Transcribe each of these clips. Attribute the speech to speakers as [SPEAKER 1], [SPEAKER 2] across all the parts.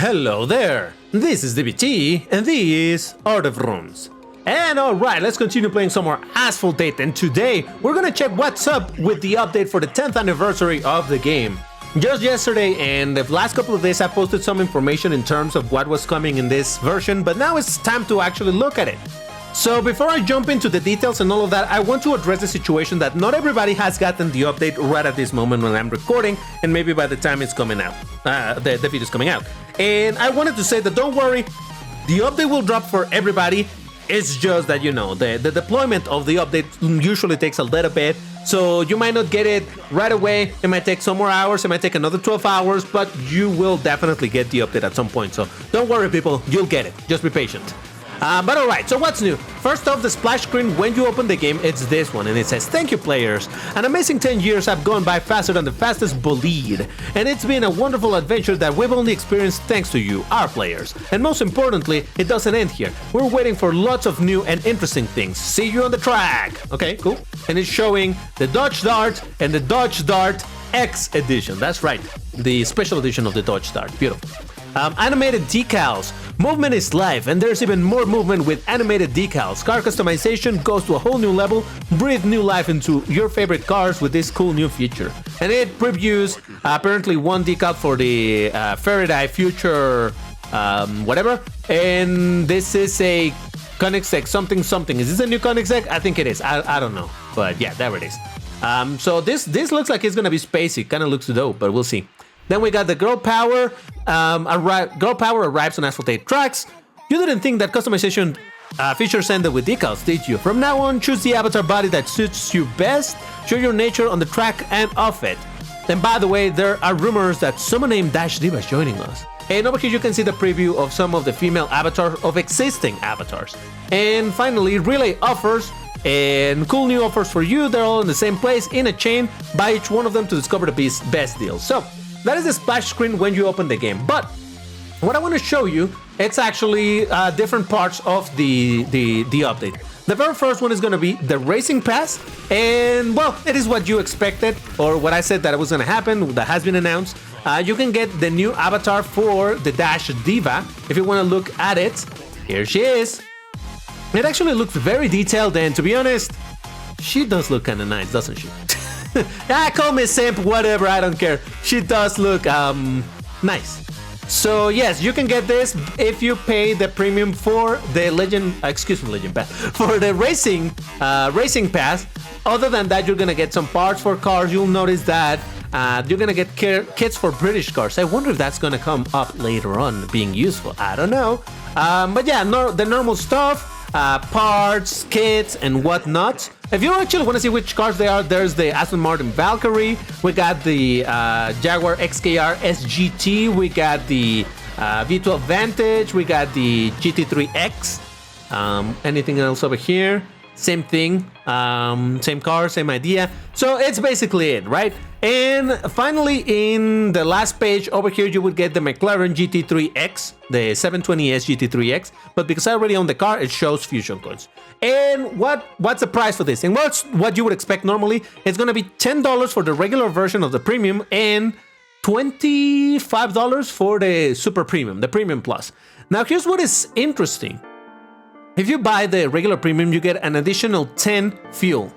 [SPEAKER 1] Hello there, this is DBT, and this is Art of Runes. And alright, let's continue playing some more Asphalt 8, and today we're gonna check what's up with the update for the 10th anniversary of the game. Just yesterday and the last couple of days I posted some information in terms of what was coming in this version, but now it's time to actually look at it. So before I jump into the details and all of that, I want to address the situation that not everybody has gotten the update right at this moment when I'm recording, and maybe by the time it's coming out, the video's coming out. And I wanted to say that don't worry, the update will drop for everybody. It's just that, you know, the deployment of the update usually takes a little bit, so you might not get it right away. It might take some more hours, it might take another 12 hours, but you will definitely get the update at some point. So don't worry, people, you'll get it. Just be patient. But alright, so what's new? First off, the splash screen when you open the game, it's this one, and it says, "Thank you players, an amazing 10 years have gone by faster than the fastest bolide, and it's been a wonderful adventure that we've only experienced thanks to you, our players. And most importantly, it doesn't end here. We're waiting for lots of new and interesting things. See you on the track." Okay, cool. And it's showing the Dodge Dart and the Dodge Dart X edition. That's right, the special edition of the Dodge Dart. Beautiful. Animated decals. Movement is life, and there's even more movement with animated decals. Car customization goes to a whole new level. Breathe new life into your favorite cars with this cool new feature. And it previews apparently one decal for the Faraday Future whatever. And this is a Koenigsegg something something. Is this a new Koenigsegg? I think it is. I don't know, but yeah, there it is. So this looks like it's gonna be spacey. Kind of looks dope, but we'll see. Then we got the Girl Power. Girl Power arrives on Asphalt 8 tracks. You didn't think that customization features ended with decals, did you? From now on, choose the avatar body that suits you best. Show your nature on the track and off it. And by the way, there are rumors that someone named Dash Diva is joining us. And over here you can see the preview of some of the female avatars of existing avatars. And finally, relay offers. And cool new offers for you. They're all in the same place in a chain. Buy each one of them to discover the best deals. So that is the splash screen when you open the game. But what I want to show you, it's actually different parts of the update. The very first one is going to be the Racing Pass, and well, it is what you expected, or what I said that it was going to happen, that has been announced. You can get the new avatar for the Dash Diva. If you want to look at it, here she is. It actually looks very detailed, and to be honest, she does look kind of nice, doesn't she? Call me simp, whatever, I don't care. She does look nice. So yes, you can get this if you pay the premium for the Legend Pass, for the Racing Pass. Other than that, you're gonna get some parts for cars. You'll notice that you're gonna get kits for British cars. I wonder if that's gonna come up later on being useful. I don't know. But yeah, the normal stuff. Parts, kits, and whatnot. If you actually want to see which cars they are, there's the Aston Martin Valkyrie, we got the Jaguar XKR SGT, we got the V12 Vantage, we got the GT3X. Anything else over here? Same thing, same car, same idea. So it's basically it, right? And finally, in the last page over here, you would get the McLaren GT3X, the 720S GT3X. But because I already own the car, it shows fusion coins. And what's the price for this? And what's what you would expect normally? It's gonna be $10 for the regular version of the premium and $25 for the super premium, the premium plus. Now here's what is interesting. If you buy the regular premium, you get an additional 10 fuel.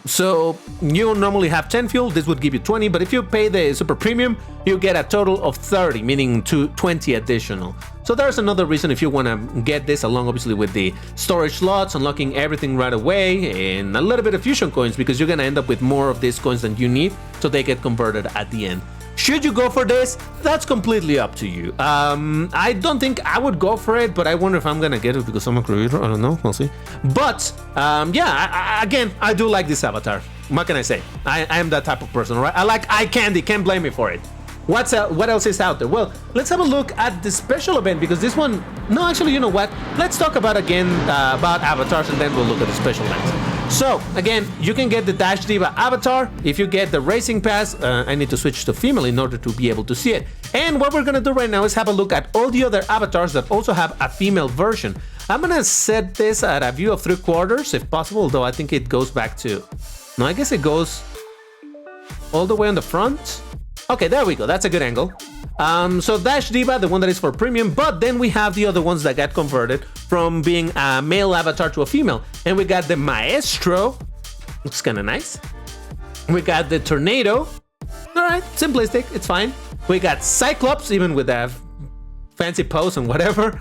[SPEAKER 1] So you normally have 10 fuel, this would give you 20, but if you pay the super premium, you get a total of 30, meaning 20 additional. So there's another reason if you want to get this along, obviously with the storage slots, unlocking everything right away, and a little bit of fusion coins, because you're going to end up with more of these coins than you need, so they get converted at the end. Should you go for this? That's completely up to you. I don't think I would go for it, but I wonder if I'm gonna get it because I'm a creator. I don't know, we'll see. But yeah, again, I do like this avatar. What can I say? I am that type of person, right? I like eye candy, can't blame me for it. What else is out there? Well, let's have a look at the special event, because this one, no, actually, you know what? Let's talk about about avatars, and then we'll look at the special events. So again, you can get the Dash Diva avatar if you get the Racing Pass. I need to switch to female in order to be able to see it. And what we're gonna do right now is have a look at all the other avatars that also have a female version. I'm gonna set this at a view of 3/4 if possible, though I think it goes back to... No, I guess it goes all the way on the front. Okay, there we go. That's a good angle. So Dash Diva, the one that is for premium, but then we have the other ones that got converted from being a male avatar to a female. And we got the Maestro. Looks kind of nice. We got the Tornado. All right, simplistic. It's fine. We got Cyclops, even with that fancy pose and whatever.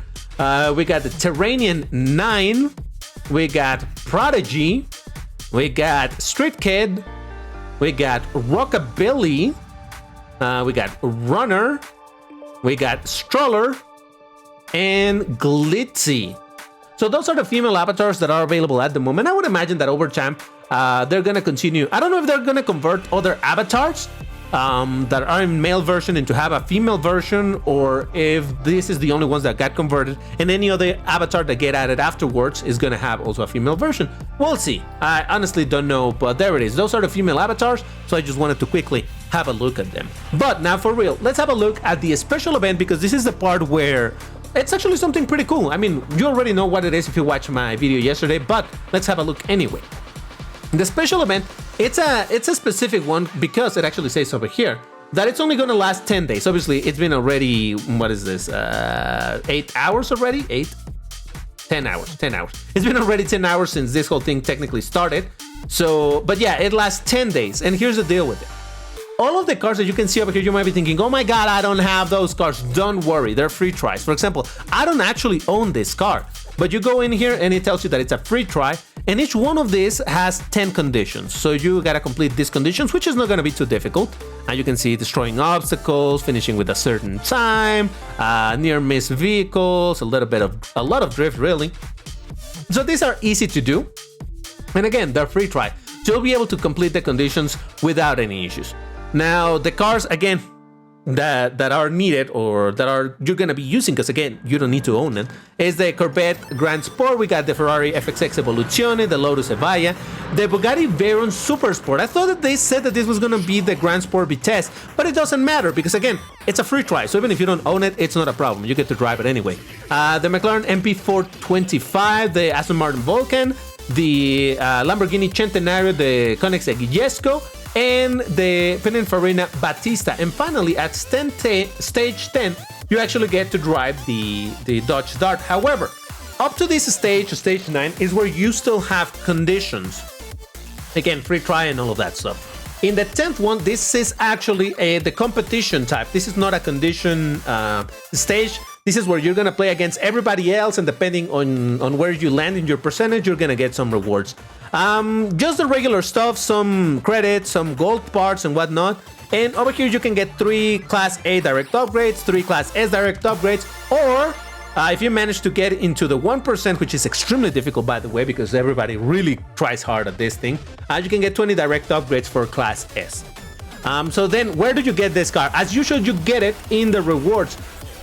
[SPEAKER 1] We got the Terranian 9. We got Prodigy. We got Street Kid. We got Rockabilly. We got Runner. We got Stroller. And Glitzy. So those are the female avatars that are available at the moment. I would imagine that over time, they're going to continue. I don't know if they're going to convert other avatars that are in male version into have a female version, or if this is the only ones that got converted and any other avatar that get added afterwards is going to have also a female version. We'll see. I honestly don't know, but there it is. Those are the female avatars, so I just wanted to quickly have a look at them. But now for real, let's have a look at the special event, because this is the part where it's actually something pretty cool. I mean, you already know what it is if you watched my video yesterday, but let's have a look anyway. The special event, it's a specific one because it actually says over here that it's only going to last 10 days. Obviously, it's been already, what is this, 8 hours already? 10 hours. It's been already 10 hours since this whole thing technically started. So, but yeah, it lasts 10 days. And here's the deal with it. All of the cars that you can see over here, you might be thinking, oh my god, I don't have those cars. Don't worry, they're free tries. For example, I don't actually own this car, but you go in here and it tells you that it's a free try, and each one of these has 10 conditions. So you gotta complete these conditions, which is not gonna be too difficult. And you can see destroying obstacles, finishing with a certain time, near miss vehicles, a lot of drift really. So these are easy to do. And again, they're free try. So you'll be able to complete the conditions without any issues. Now, the cars, again, that are needed or that are you're going to be using, because again, you don't need to own it, is the Corvette Grand Sport. We got the Ferrari FXX Evoluzione, the Lotus Evija, the Bugatti Veyron Super Sport. I thought that they said that this was going to be the Grand Sport Vitesse, but it doesn't matter because, again, it's a free try. So even if you don't own it, it's not a problem. You get to drive it anyway. The McLaren MP425, the Aston Martin Vulcan, the Lamborghini Centenario, the Koenigsegg Jesko, and the Pininfarina Battista. And finally, at stage 10, you actually get to drive the Dodge Dart. However, up to this stage 9, is where you still have conditions. Again, free try and all of that stuff. In the 10th one, this is actually the competition type. This is not a condition stage. This is where you're going to play against everybody else, and depending on where you land in your percentage, you're going to get some rewards. Just the regular stuff, some credits, some gold parts and whatnot. And over here, you can get 3 Class A direct upgrades, 3 Class S direct upgrades, or if you manage to get into the 1%, which is extremely difficult, by the way, because everybody really tries hard at this thing, you can get 20 direct upgrades for Class S. So then, where do you get this car? As usual, you get it in the rewards.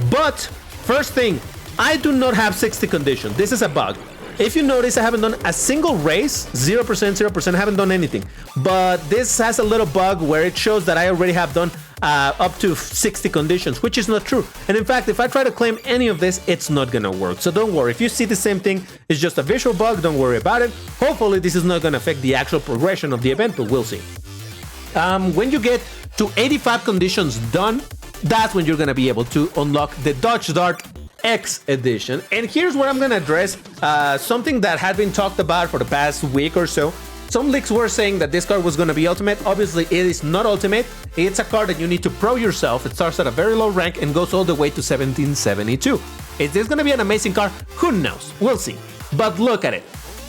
[SPEAKER 1] But first thing, I do not have 60 conditions. This is a bug. If you notice, I haven't done a single race, 0%, I haven't done anything. But this has a little bug where it shows that I already have done up to 60 conditions, which is not true. And in fact, if I try to claim any of this, it's not gonna work. So don't worry, if you see the same thing, it's just a visual bug, don't worry about it. Hopefully this is not gonna affect the actual progression of the event, but we'll see. When you get to 85 conditions done, that's when you're gonna be able to unlock the Dodge Dart X edition. And here's where I'm gonna address something that had been talked about for the past week or so. Some leaks were saying that this car was gonna be ultimate. Obviously, it is not ultimate. It's a car that you need to pro yourself. It starts at a very low rank and goes all the way to 1772. Is this gonna be an amazing car? Who knows? We'll see. But look at it.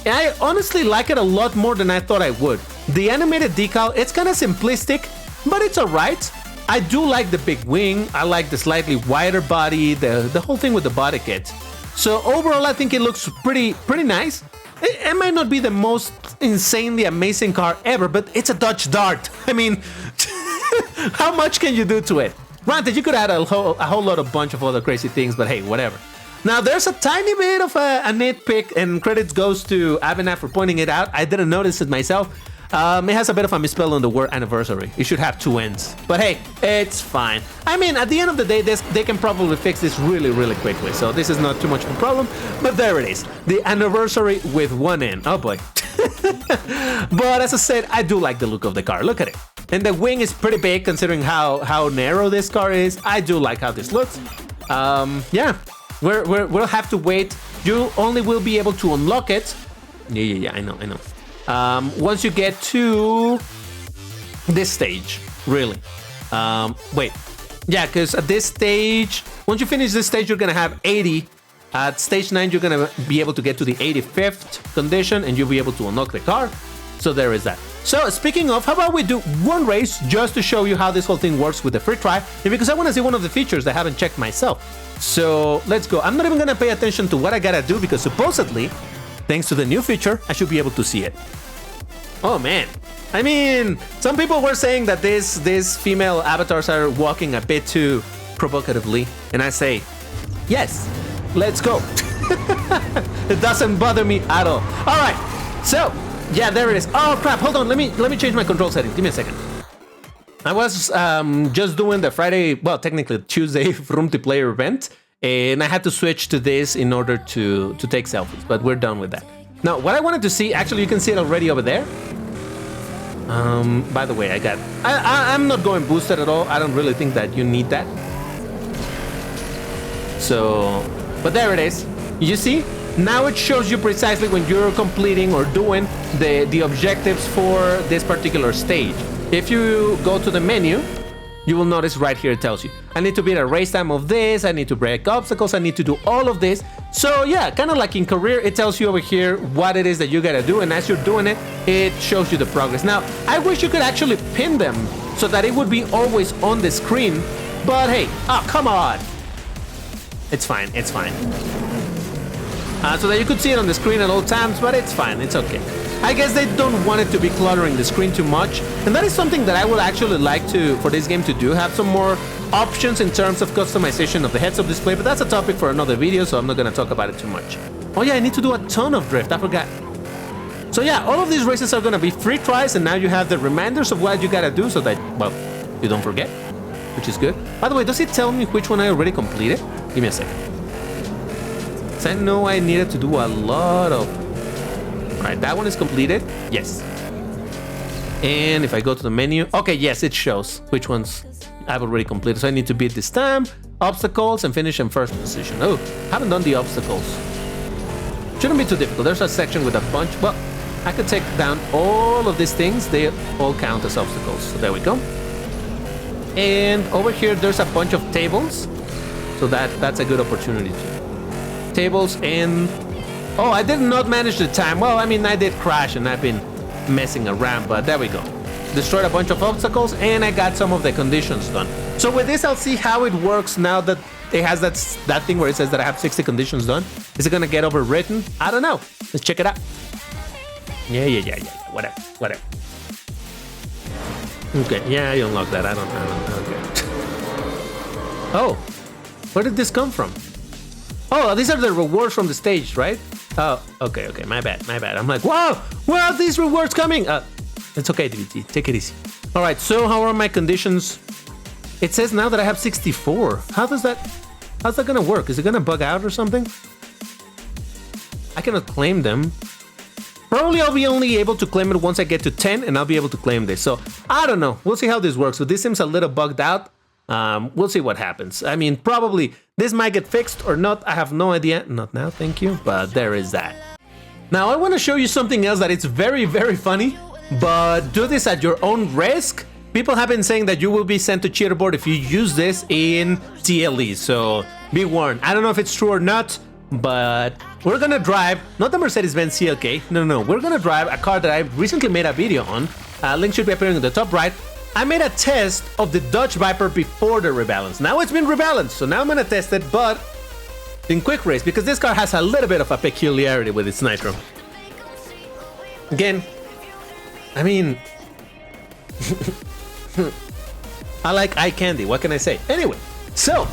[SPEAKER 1] I honestly like it a lot more than I thought I would. The animated decal, it's kind of simplistic, but it's alright. I do like the big wing. I like the slightly wider body, the whole thing with the body kit. So overall, I think it looks pretty nice. It might not be the most insanely amazing car ever, but it's a Dodge Dart. I mean, how much can you do to it? Granted, you could add a whole lot of bunch of other crazy things, but hey, whatever. Now, there's a tiny bit of a nitpick, and credits goes to Avenat for pointing it out. I didn't notice it myself. It has a bit of a misspell on the word anniversary. It should have 2 N's. But hey, it's fine. I mean, at the end of the day, they can probably fix this really quickly. So this is not too much of a problem. But there it is. The anniversary with 1 N. Oh boy. But as I said, I do like the look of the car. Look at it. And the wing is pretty big considering how narrow this car is. I do like how this looks. Yeah, we'll have to wait. You only will be able to unlock it. Yeah, I know. Once you get to this stage, really. Wait. Yeah, because at this stage, once you finish this stage, you're going to have 80. At stage 9, you're going to be able to get to the 85th condition, and you'll be able to unlock the car. So there is that. So speaking of, how about we do one race just to show you how this whole thing works with the free try, and because I want to see one of the features that I haven't checked myself. So let's go. I'm not even going to pay attention to what I got to do, because supposedly, thanks to the new feature, I should be able to see it. Oh, man. I mean, some people were saying that these female avatars are walking a bit too provocatively, and I say, yes, let's go. It doesn't bother me at all. All right, so yeah, there it is. Oh crap! Hold on, let me change my control settings. Give me a second. I was just doing the Friday, well, technically Tuesday room to player event, and I had to switch to this in order to take selfies. But we're done with that. Now, what I wanted to see, actually, you can see it already over there. By the way, I'm not going boosted at all. I don't really think that you need that. So, but there it is. You see? Now it shows you precisely when you're completing or doing the objectives for this particular stage. If you go to the menu, you will notice right here it tells you, I need to beat a race time of this, I need to break obstacles, I need to do all of this. So yeah, kind of like in career, it tells you over here what it is that you gotta do, and as you're doing it, it shows you the progress. Now, I wish you could actually pin them so that it would be always on the screen, but hey, oh, come on. It's fine, it's fine. So that you could see it on the screen at all times, but it's fine, it's okay. I guess they don't want it to be cluttering the screen too much, and that is something that I would actually like for this game to do, have some more options in terms of customization of the heads-up display, but that's a topic for another video, so I'm not gonna talk about it too much. Oh yeah, I need to do a ton of drift, I forgot. So yeah, all of these races are gonna be free tries, and now you have the reminders of what you gotta do so that, well, you don't forget, which is good. By the way, does it tell me which one I already completed? Give me a second. So I know I needed to do a lot of... Right, that one is completed. Yes. And if I go to the menu, okay, yes, it shows which ones I've already completed. So I need to beat this time, obstacles, and finish in first position. Oh, haven't done the obstacles. Shouldn't be too difficult. There's a section with a bunch. Well, I could take down all of these things. They all count as obstacles. So there we go. And over here, there's a bunch of tables. So that's a good opportunity too. Tables and... Oh, I did not manage the time. Well, I mean, I did crash and I've been messing around, but there we go. Destroyed a bunch of obstacles and I got some of the conditions done. So with this, I'll see how it works now that it has that thing where it says that I have 60 conditions done. Is it gonna get overwritten? I don't know. Let's check it out. Yeah. Whatever. Okay, yeah, I unlocked that. I don't care. Oh, where did this come from? Oh, these are the rewards from the stage, right? Oh, okay, my bad. I'm like, wow, where are these rewards coming? It's okay, DBT, take it easy. All right, so how are my conditions? It says now that I have 64. How's that gonna work? Is it gonna bug out or something? I cannot claim them. Probably I'll be only able to claim it once I get to 10 and I'll be able to claim this. So I don't know, we'll see how this works. But this seems a little bugged out. We'll see what happens. I mean, probably this might get fixed or not. I have no idea. Not now, thank you. But there is that. Now, I want to show you something else that it's very, very funny. But do this at your own risk. People have been saying that you will be sent to cheaterboard if you use this in TLE. So be warned. I don't know if it's true or not. But we're going to drive, not the Mercedes-Benz CLK. No. We're going to drive a car that I recently made a video on. Link should be appearing in the top right. I made a test of the Dodge Viper before the rebalance. Now it's been rebalanced, so now I'm gonna test it, but in quick race, because this car has a little bit of a peculiarity with its nitro. Again, I mean, I like eye candy, what can I say? Anyway, so,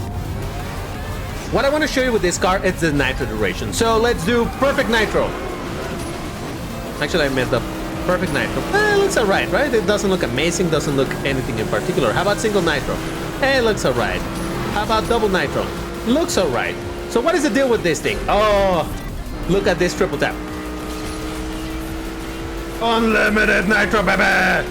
[SPEAKER 1] what I want to show you with this car is the nitro duration. So let's do perfect nitro. Actually, I messed up. Perfect nitro. It looks alright, right? It doesn't look amazing, doesn't look anything in particular. How about single nitro? It looks alright. How about double nitro? Looks alright. So what is the deal with this thing? Oh, look at this triple tap. Unlimited nitro, baby!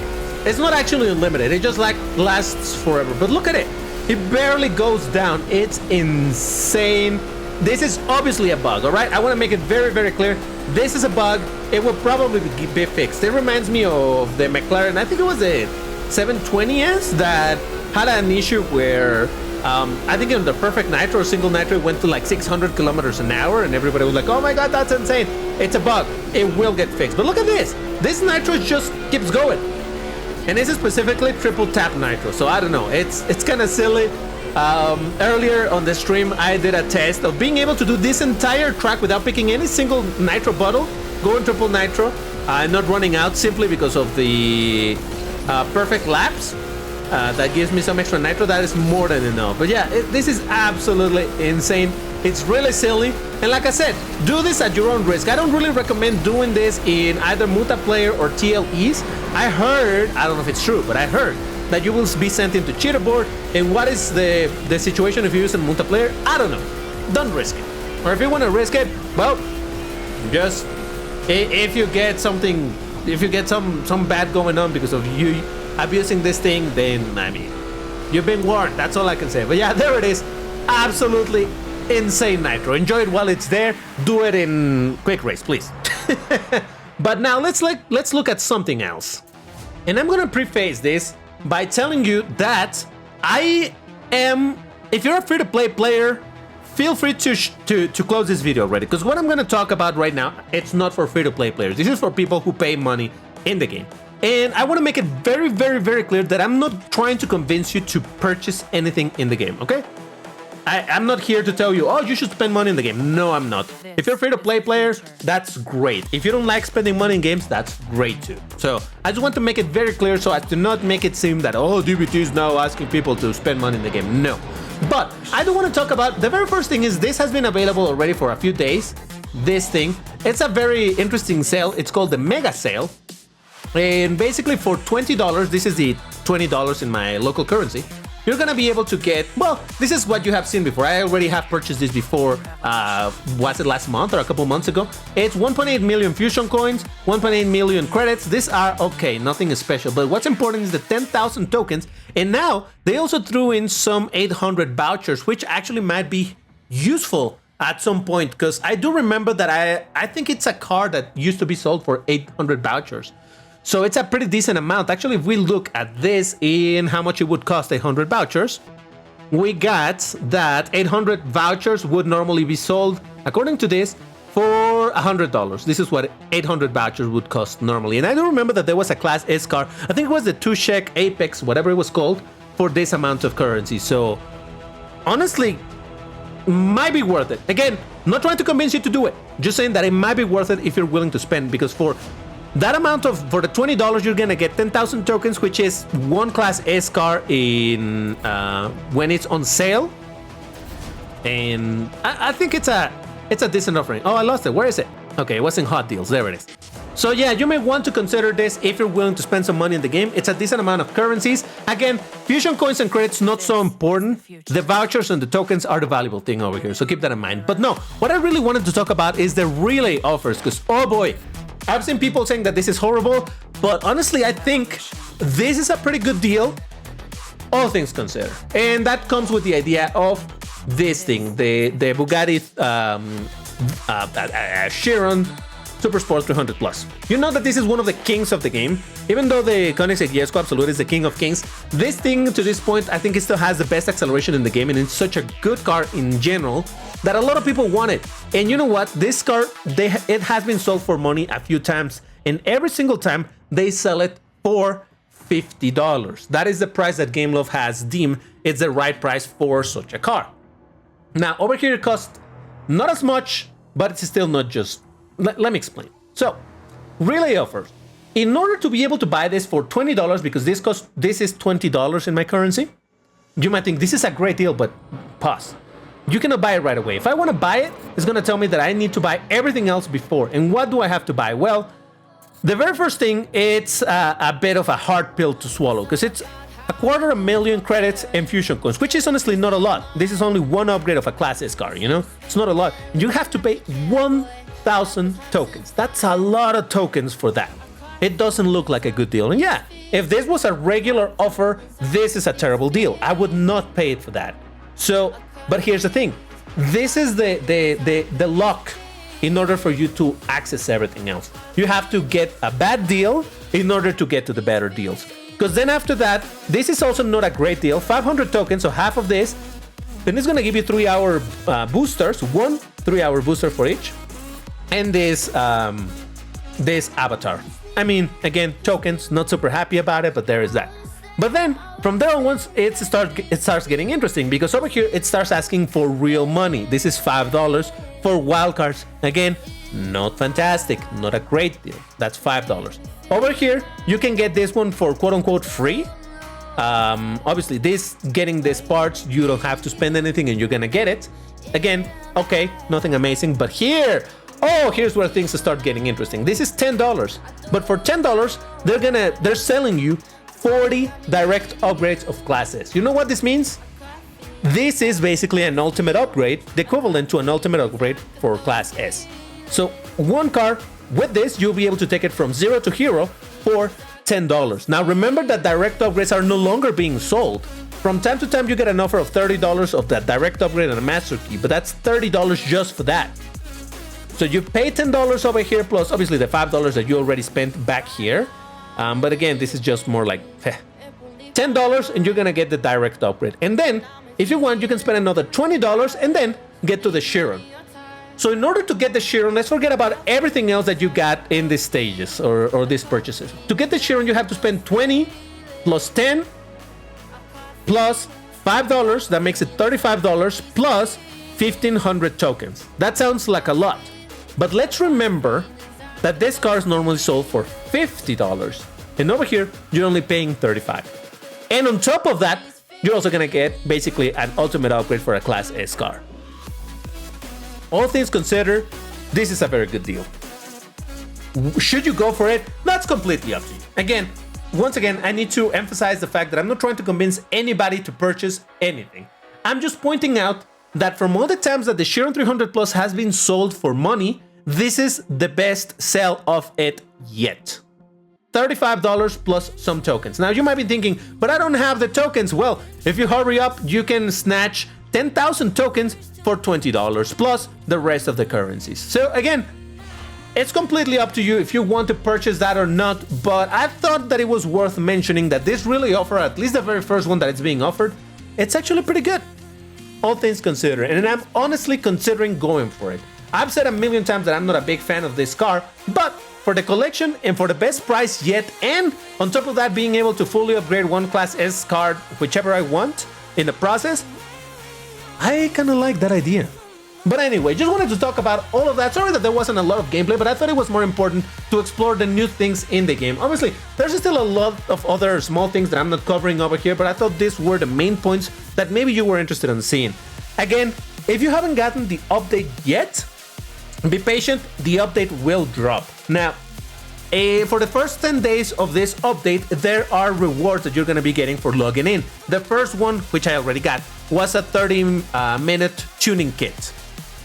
[SPEAKER 1] It's not actually unlimited. It just like lasts forever. But look at it. It barely goes down. It's insane. This is obviously a bug, all right? I want to make it very, very clear. This is a bug. It will probably be fixed. It reminds me of the McLaren. I think it was the 720S that had an issue where I think in the perfect nitro or single nitro it went to like 600 kilometers an hour and everybody was like, oh my god, that's insane. It's a bug. It will get fixed. But look at this. This nitro just keeps going. And this is specifically triple tap nitro. So I don't know. It's kind of silly. Earlier on the stream I did a test of being able to do this entire track without picking any single nitro bottle, going triple nitro, not running out simply because of the perfect laps. That gives me some extra nitro. That is more than enough. But yeah, this is absolutely insane. It's really silly. And like I said, do this at your own risk. I don't really recommend doing this in either multiplayer or TLEs. I heard, I don't know if it's true, but I heard that you will be sent into cheater board. And what is the situation if you use it in multiplayer? I don't know. Don't risk it. Or if you want to risk it, well, just if you get something, if you get some bad going on because of you abusing this thing, then I mean, you've been warned. That's all I can say. But yeah, there it is. Absolutely insane nitro. Enjoy it while it's there. Do it in quick race, please. But now let's look at something else. And I'm gonna preface this by telling you that I am, if you're a free-to-play player, feel free to close this video already, because what I'm gonna talk about right now, it's not for free-to-play players. This is for people who pay money in the game. And I want to make it very, very, very clear that I'm not trying to convince you to purchase anything in the game, okay? I'm not here to tell you, oh, you should spend money in the game. No, I'm not. If you're free-to-play players, that's great. If you don't like spending money in games, that's great too. So I just want to make it very clear so as to not make it seem that, oh, DBT is now asking people to spend money in the game. No. But I do want to talk about, the very first thing is this has been available already for a few days. This thing, it's a very interesting sale. It's called the Mega Sale. And basically for $20, this is the $20 in my local currency, you're gonna be able to get, well, this is what you have seen before. I already have purchased this before, was it last month or a couple months ago? It's 1.8 million fusion coins, 1.8 million credits. These are okay, nothing special, but what's important is the 10,000 tokens. And now they also threw in some 800 vouchers, which actually might be useful at some point, because I do remember that I think it's a car that used to be sold for 800 vouchers. So it's a pretty decent amount. Actually, if we look at this in how much it would cost 800 vouchers, we got that 800 vouchers would normally be sold, according to this, for $100. This is what 800 vouchers would cost normally. And I do remember that there was a Class S car, I think it was the 2-Shek Apex, whatever it was called, for this amount of currency. So honestly, might be worth it. Again, not trying to convince you to do it, just saying that it might be worth it if you're willing to spend, because for that amount of, for the $20, you're gonna get 10,000 tokens, which is one Class S car in when it's on sale. And I think it's a decent offering. Oh, I lost it. Where is it? Okay, it was in hot deals. There it is. So yeah, you may want to consider this if you're willing to spend some money in the game. It's a decent amount of currencies. Again, fusion coins and credits not so important. The vouchers and the tokens are the valuable thing over here, so keep that in mind. But no, what I really wanted to talk about is the relay offers, because oh boy, I've seen people saying that this is horrible, but honestly, I think this is a pretty good deal, all things considered. And that comes with the idea of this thing, the Bugatti Chiron Super Sport 300 Plus. You know that this is one of the kings of the game. Even though the Koenigsegg Jesko Absolute is the king of kings, this thing to this point, I think it still has the best acceleration in the game, and it's such a good car in general that a lot of people want it. And you know what? This car, it has been sold for money a few times, and every single time they sell it for $50. That is the price that Game Love has deemed it's the right price for such a car. Now, over here it costs not as much, but it's still not just... Let me explain. So, relay offers. In order to be able to buy this for $20, because this is $20 in my currency, you might think this is a great deal, but pause. You cannot buy it right away. If I want to buy it, it's going to tell me that I need to buy everything else before. And what do I have to buy? Well, the very first thing, it's a bit of a hard pill to swallow, because it's 250,000 credits and fusion coins, which is honestly not a lot. This is only one upgrade of a Class S car, you know? It's not a lot. You have to pay 1,000 tokens. That's a lot of tokens for that. It doesn't look like a good deal. And yeah, if this was a regular offer, this is a terrible deal. I would not pay it for that. So, but here's the thing. This is the lock in order for you to access everything else. You have to get a bad deal in order to get to the better deals. Because then after that, this is also not a great deal. 500 tokens, so half of this. Then it's gonna give you 3-hour boosters, 1 3-hour booster for each. And this avatar. I mean, again, tokens, not super happy about it, but there is that. But then, from there onwards, it starts getting interesting, because over here, it starts asking for real money. This is $5 for wildcards. Again, not fantastic, not a great deal. That's $5. Over here, you can get this one for quote-unquote free. Obviously, getting these parts, you don't have to spend anything and you're gonna get it. Again, okay, nothing amazing, but here's where things start getting interesting. This is $10, but for $10, they're selling you 40 direct upgrades of classes. You know what this means? This is basically an ultimate upgrade, the equivalent to an ultimate upgrade for class S. So one car with this, you'll be able to take it from 0 to hero for $10. Now remember that direct upgrades are no longer being sold. From time to time, you get an offer of $30 of that direct upgrade and a master key, but that's $30 just for that. So you pay $10 over here, plus obviously the $5 that you already spent back here. But again, this is just more like $10 and you're gonna get the direct upgrade. And then, if you want, you can spend another $20 and then get to the Chiron. So in order to get the Chiron, let's forget about everything else that you got in these stages or these purchases. To get the Chiron, you have to spend 20 plus 10 plus $5. That makes it $35 plus 1,500 tokens. That sounds like a lot. But let's remember that this car is normally sold for $50. And over here, you're only paying $35. And on top of that, you're also gonna get basically an ultimate upgrade for a Class S car. All things considered, this is a very good deal. Should you go for it? That's completely up to you. Once again, I need to emphasize the fact that I'm not trying to convince anybody to purchase anything. I'm just pointing out that from all the times that the Chiron 300 Plus has been sold for money, this is the best sell of it yet. $35 plus some tokens. Now you might be thinking, but I don't have the tokens. Well, if you hurry up, you can snatch 10,000 tokens for $20 plus the rest of the currencies. So again, it's completely up to you if you want to purchase that or not, but I thought that it was worth mentioning that this really offer, at least the very first one that it's being offered, it's actually pretty good. All things considered, and I'm honestly considering going for it. I've said a million times that I'm not a big fan of this car, but for the collection and for the best price yet, and on top of that being able to fully upgrade one Class S card, whichever I want in the process, I kind of like that idea. But anyway, just wanted to talk about all of that. Sorry that there wasn't a lot of gameplay, but I thought it was more important to explore the new things in the game. Obviously, there's still a lot of other small things that I'm not covering over here, but I thought these were the main points that maybe you were interested in seeing. Again, if you haven't gotten the update yet, be patient, the update will drop. Now, for the first 10 days of this update, there are rewards that you're going to be getting for logging in. The first one, which I already got, was a 30-minute tuning kit.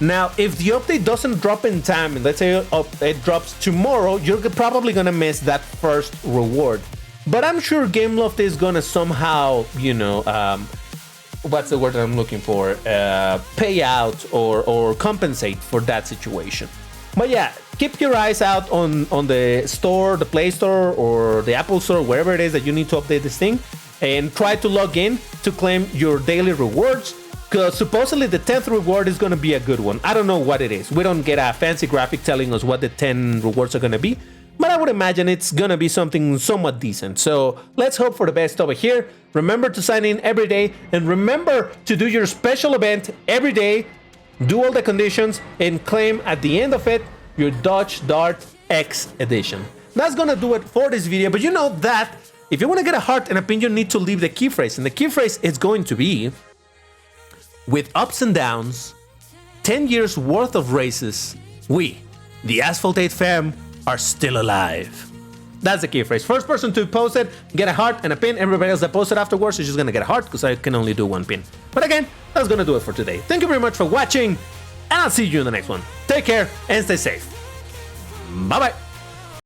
[SPEAKER 1] Now, if the update doesn't drop in time, and let's say it drops tomorrow, you're probably going to miss that first reward. But I'm sure Gameloft is going to somehow, what's the word that I'm looking for? Pay out or compensate for that situation. But yeah, keep your eyes out on the store, the Play Store, or the Apple Store, wherever it is that you need to update this thing, and try to log in to claim your daily rewards, because supposedly the 10th reward is going to be a good one. I don't know what it is. We don't get a fancy graphic telling us what the 10 rewards are going to be, but I would imagine it's going to be something somewhat decent. So let's hope for the best over here. Remember to sign in every day, and remember to do your special event every day. Do all the conditions and claim at the end of it your Dodge Dart X edition. That's gonna do it for this video, but you know that if you want to get a heart and a pin, you need to leave the key phrase, and the key phrase is going to be, with ups and downs, 10 years worth of races, we, the Asphalt 8 fam, are still alive. That's the key phrase. First person to post it, get a heart and a pin. Everybody else that posted afterwards is just gonna get a heart, because I can only do one pin. But again, that's gonna do it for today. Thank you very much for watching, and I'll see you in the next one. Take care and stay safe. Bye bye.